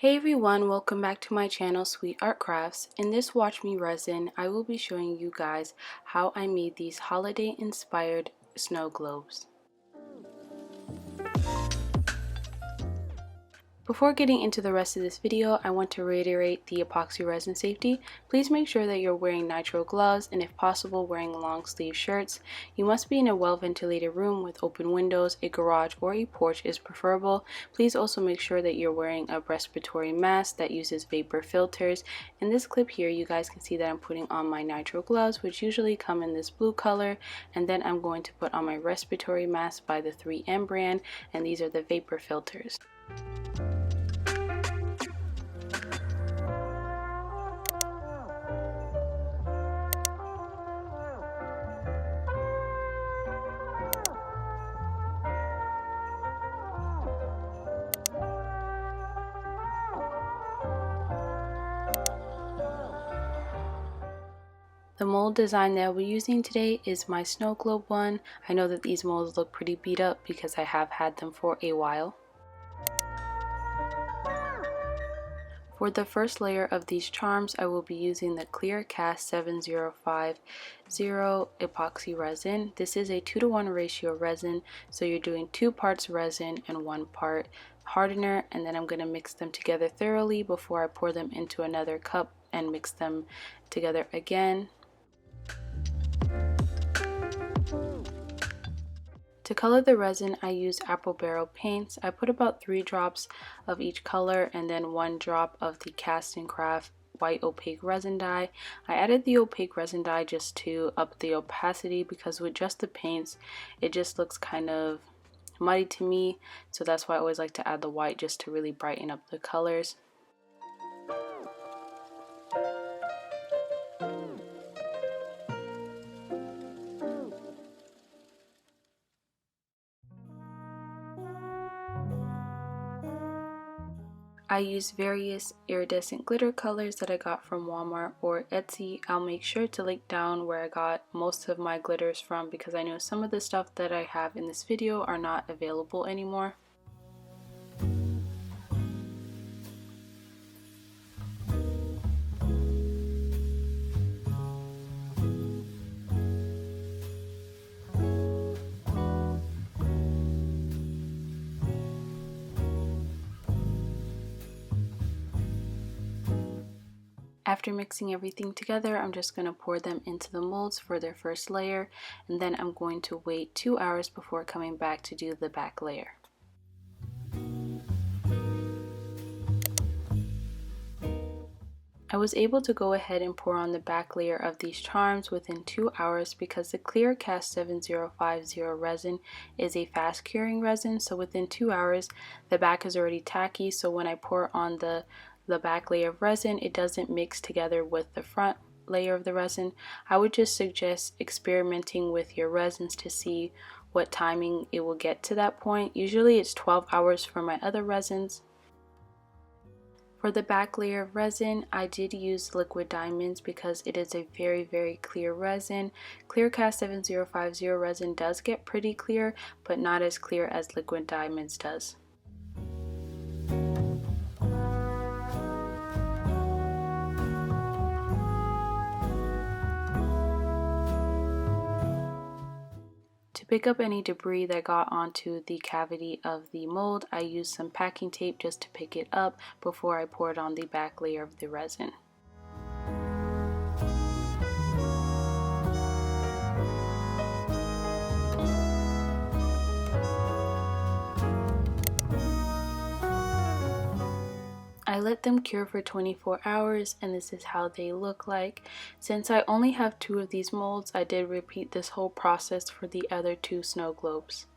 Hey everyone, welcome back to my channel Sweet Art Crafts. In this Watch Me Resin, I will be showing you guys how I made these holiday inspired snow globes. Before getting into the rest of this video, I want to reiterate the epoxy resin safety. Please make sure that you're wearing nitrile gloves and if possible wearing long sleeve shirts. You must be in a well ventilated room with open windows. A garage or a porch is preferable. Please also make sure that you're wearing a respiratory mask that uses vapor filters. In this clip here, you guys can see that I'm putting on my nitrile gloves, which usually come in this blue color, and then I'm going to put on my respiratory mask by the 3M brand, and these are the vapor filters. The mold design that we're using today is my snow globe one. I know that these molds look pretty beat up because I have had them for a while. For the first layer of these charms, I will be using the ClearCast 7050 epoxy resin. This is a 2-to-1 ratio resin, so you're doing 2 parts resin and 1 part hardener, and then I'm going to mix them together thoroughly before I pour them into another cup and mix them together again. To color the resin, I use apple barrel paints. I put about 3 drops of each color and then 1 drop of the CASTIN Craft white opaque resin dye. I added the opaque resin dye just to up the opacity because with just the paints, it just looks kind of muddy to me. So that's why I always like to add the white just to really brighten up the colors. I use various iridescent glitter colors that I got from Walmart or Etsy. I'll make sure to link down where I got most of my glitters from because I know some of the stuff that I have in this video are not available anymore. After mixing everything together, I'm just going to pour them into the molds for their first layer, and then I'm going to wait 2 hours before coming back to do the back layer. I was able to go ahead and pour on the back layer of these charms within 2 hours because the ClearCast 7050 resin is a fast curing resin, so within 2 hours the back is already tacky, so when I pour on the back layer of resin, it doesn't mix together with the front layer of the resin. I would just suggest experimenting with your resins to see what timing it will get to that point. Usually it's 12 hours for my other resins. For the back layer of resin, I did use liquid diamonds because it is a very clear resin. ClearCast 7050 resin does get pretty clear, but not as clear as liquid diamonds does. To pick up any debris that got onto the cavity of the mold, I used some packing tape just to pick it up before I poured on the back layer of the resin. I let them cure for 24 hours and this is how they look like. Since I only have 2 of these molds, I did repeat this whole process for the other 2 snow globes.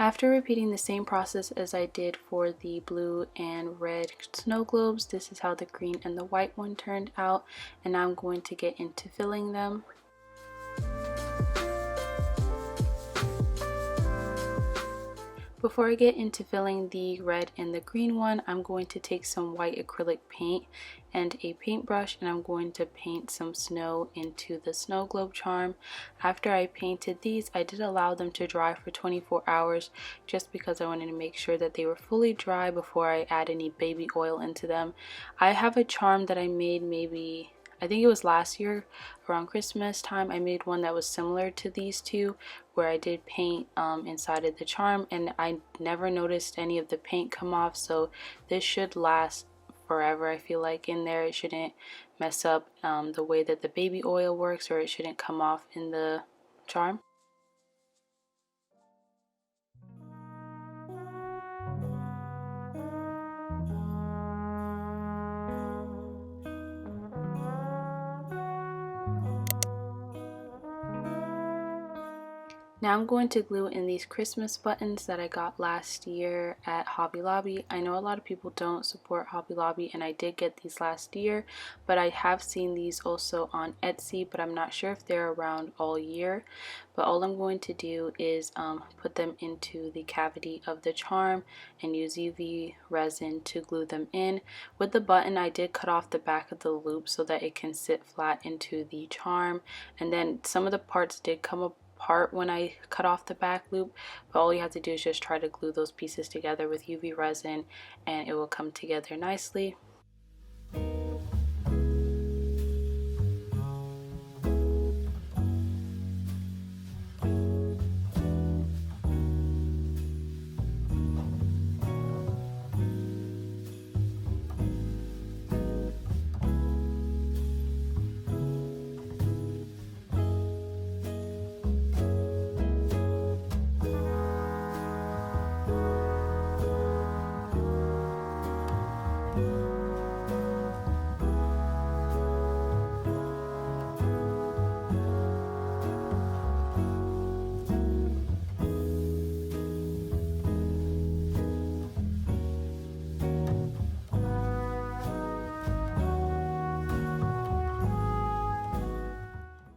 After repeating the same process as I did for the blue and red snow globes, this is how the green and the white one turned out, and now I'm going to get into filling them. Before I get into filling the red and the green one, I'm going to take some white acrylic paint and a paintbrush, and I'm going to paint some snow into the snow globe charm. After I painted these, I did allow them to dry for 24 hours just because I wanted to make sure that they were fully dry before I add any baby oil into them. I have a charm that I made maybe, I think it was last year around Christmas time. I made one that was similar to these two, where I did paint inside of the charm, and I never noticed any of the paint come off, so this should last forever. I feel like in there it shouldn't mess up the way that the baby oil works, or it shouldn't come off in the charm. Now I'm going to glue in these Christmas buttons that I got last year at Hobby Lobby. I know a lot of people don't support Hobby Lobby, and I did get these last year, but I have seen these also on Etsy, but I'm not sure if they're around all year. But all I'm going to do is put them into the cavity of the charm and use UV resin to glue them in. With the button, I did cut off the back of the loop so that it can sit flat into the charm, and then some of the parts did come apart when I cut off the back loop, but all you have to do is just try to glue those pieces together with UV resin and it will come together nicely.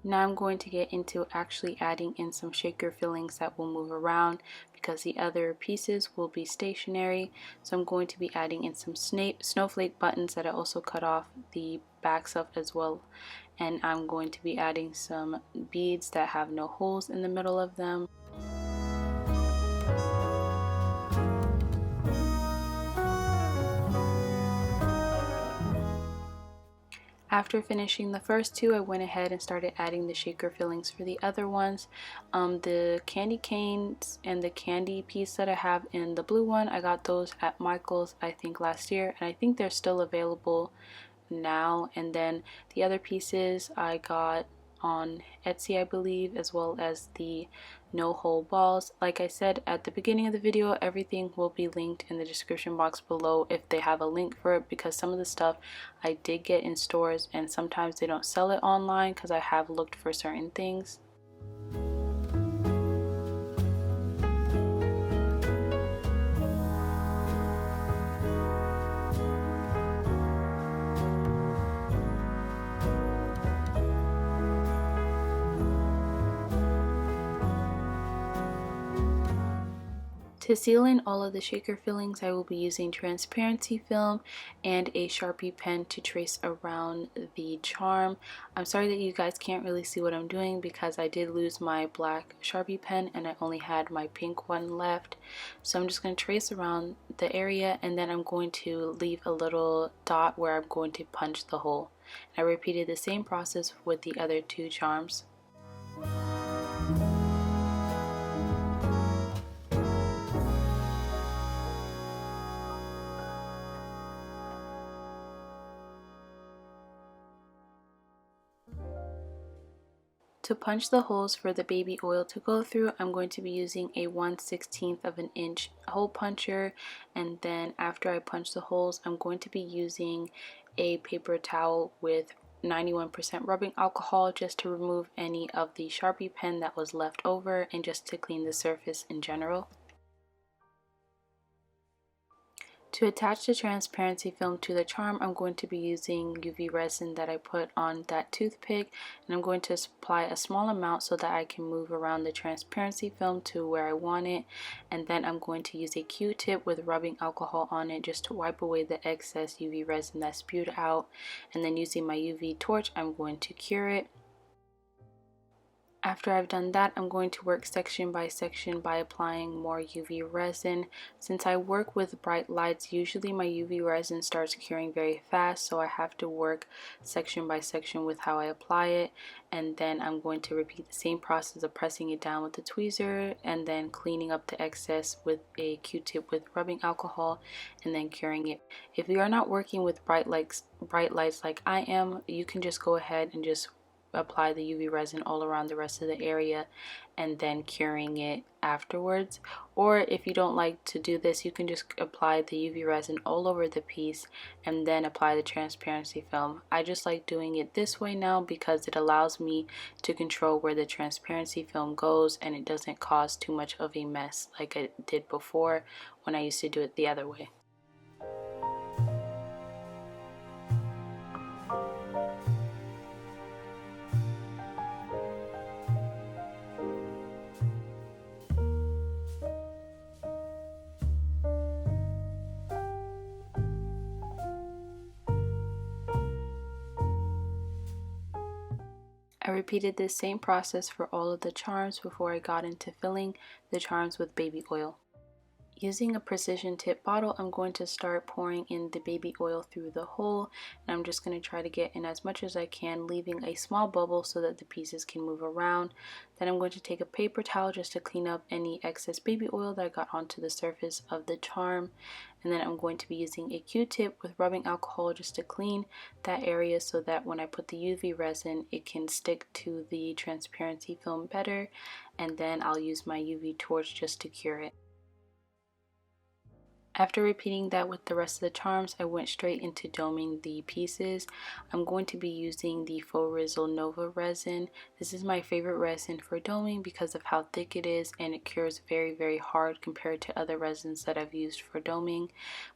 Now I'm going to get into actually adding in some shaker fillings that will move around because the other pieces will be stationary. So I'm going to be adding in some snowflake buttons that I also cut off the backs of as well. And I'm going to be adding some beads that have no holes in the middle of them. After finishing the first two, I went ahead and started adding the shaker fillings for the other ones. The candy canes and the candy piece that I have in the blue one, I got those at Michael's I think last year, and I think they're still available now. And then the other pieces I got on Etsy, I believe, as well as the no hole balls. Like I said at the beginning of the video, everything will be linked in the description box below if they have a link for it, because some of the stuff I did get in stores and sometimes they don't sell it online because I have looked for certain things. To seal in all of the shaker fillings, I will be using transparency film and a Sharpie pen to trace around the charm. I'm sorry that you guys can't really see what I'm doing because I did lose my black Sharpie pen and I only had my pink one left. So I'm just going to trace around the area, and then I'm going to leave a little dot where I'm going to punch the hole. I repeated the same process with the other two charms. To punch the holes for the baby oil to go through, I'm going to be using a 1/16 of an inch hole puncher, and then after I punch the holes, I'm going to be using a paper towel with 91% rubbing alcohol just to remove any of the Sharpie pen that was left over and just to clean the surface in general. To attach the transparency film to the charm, I'm going to be using UV resin that I put on that toothpick, and I'm going to apply a small amount so that I can move around the transparency film to where I want it, and then I'm going to use a Q-tip with rubbing alcohol on it just to wipe away the excess UV resin that spewed out, and then using my UV torch, I'm going to cure it. After I've done that, I'm going to work section by section by applying more UV resin. Since I work with bright lights, usually my UV resin starts curing very fast, so I have to work section by section with how I apply it. And then I'm going to repeat the same process of pressing it down with the tweezer and then cleaning up the excess with a Q-tip with rubbing alcohol and then curing it. If you are not working with bright lights like I am, you can just go ahead and just apply the UV resin all around the rest of the area and then curing it afterwards. Or if you don't like to do this, you can just apply the UV resin all over the piece and then apply the transparency film. I just like doing it this way now because it allows me to control where the transparency film goes and it doesn't cause too much of a mess like I did before when I used to do it the other way. I repeated this same process for all of the charms before I got into filling the charms with baby oil. Using a precision tip bottle, I'm going to start pouring in the baby oil through the hole, and I'm just going to try to get in as much as I can, leaving a small bubble so that the pieces can move around. Then I'm going to take a paper towel just to clean up any excess baby oil that got onto the surface of the charm, and then I'm going to be using a Q-tip with rubbing alcohol just to clean that area so that when I put the UV resin, it can stick to the transparency film better, and then I'll use my UV torch just to cure it. After repeating that with the rest of the charms, I went straight into doming the pieces. I'm going to be using the Faux Rizzle Nouveau resin. This is my favorite resin for doming because of how thick it is, and it cures very hard compared to other resins that I've used for doming.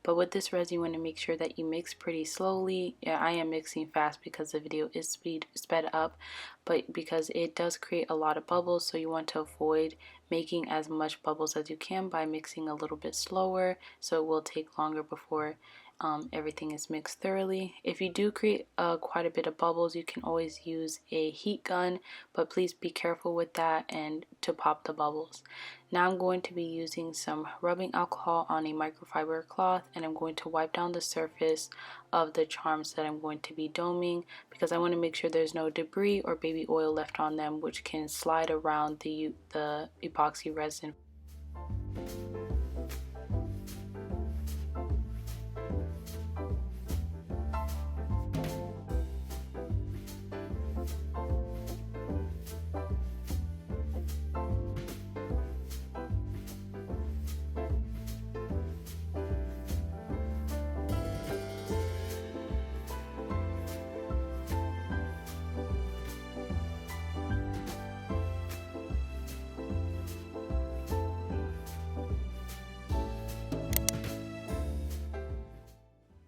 But with this resin, you want to make sure that you mix pretty slowly. Yeah, I am mixing fast because the video is sped up, but because it does create a lot of bubbles, so you want to avoid making as much bubbles as you can by mixing a little bit slower, so it will take longer before everything is mixed thoroughly. If you do create quite a bit of bubbles, you can always use a heat gun, but please be careful with that and to pop the bubbles. Now I'm going to be using some rubbing alcohol on a microfiber cloth, and I'm going to wipe down the surface of the charms that I'm going to be doming because I want to make sure there's no debris or baby oil left on them, which can slide around the epoxy resin.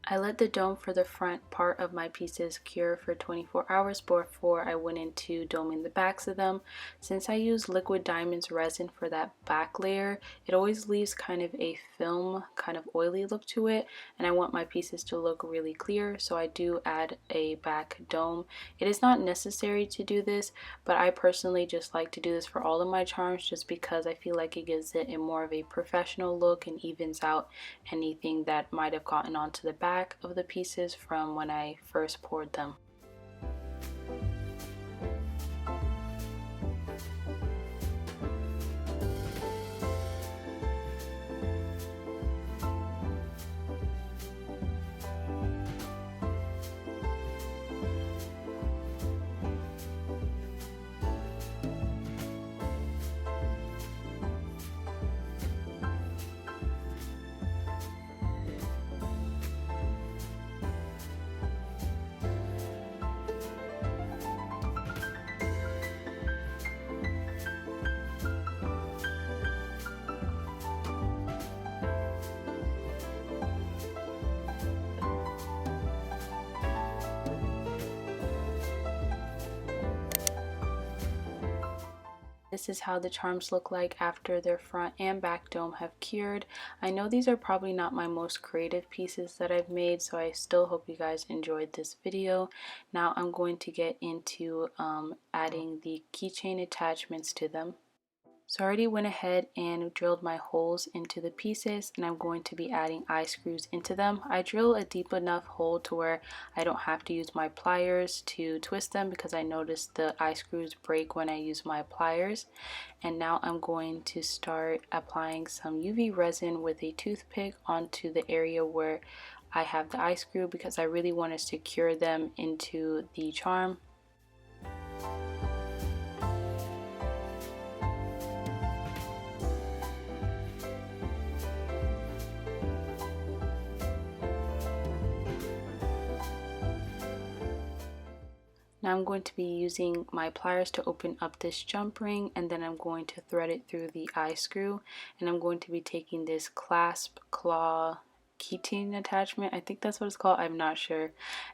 I let the dome for the front part of my pieces cure for 24 hours before I went into doming the backs of them. Since I use Liquid Diamonds resin for that back layer, it always leaves kind of a film, kind of oily look to it, and I want my pieces to look really clear, so I do add a back dome. It is not necessary to do this, but I personally just like to do this for all of my charms just because I feel like it gives it a more of a professional look and evens out anything that might have gotten onto the back of the pieces from when I first poured them. This is how the charms look like after their front and back dome have cured. I know these are probably not my most creative pieces that I've made, so I still hope you guys enjoyed this video. Now I'm going to get into adding the keychain attachments to them. So I already went ahead and drilled my holes into the pieces, and I'm going to be adding eye screws into them. I drill a deep enough hole to where I don't have to use my pliers to twist them, because I noticed the eye screws break when I use my pliers. And now I'm going to start applying some UV resin with a toothpick onto the area where I have the eye screw, because I really want to secure them into the charm. Now I'm going to be using my pliers to open up this jump ring, and then I'm going to thread it through the eye screw, and I'm going to be taking this clasp claw keychain attachment, I think that's what it's called, I'm not sure,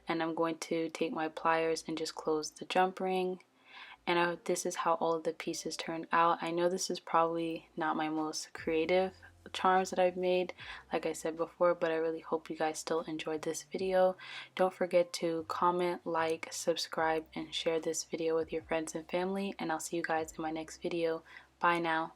and I'm going to take my pliers and just close the jump ring. And this is how all of the pieces turned out. I know this is probably not my most creative charms that I've made, like I said before, but I really hope you guys still enjoyed this video. Don't forget to comment, like, subscribe, and share this video with your friends and family, and I'll see you guys in my next video. Bye now.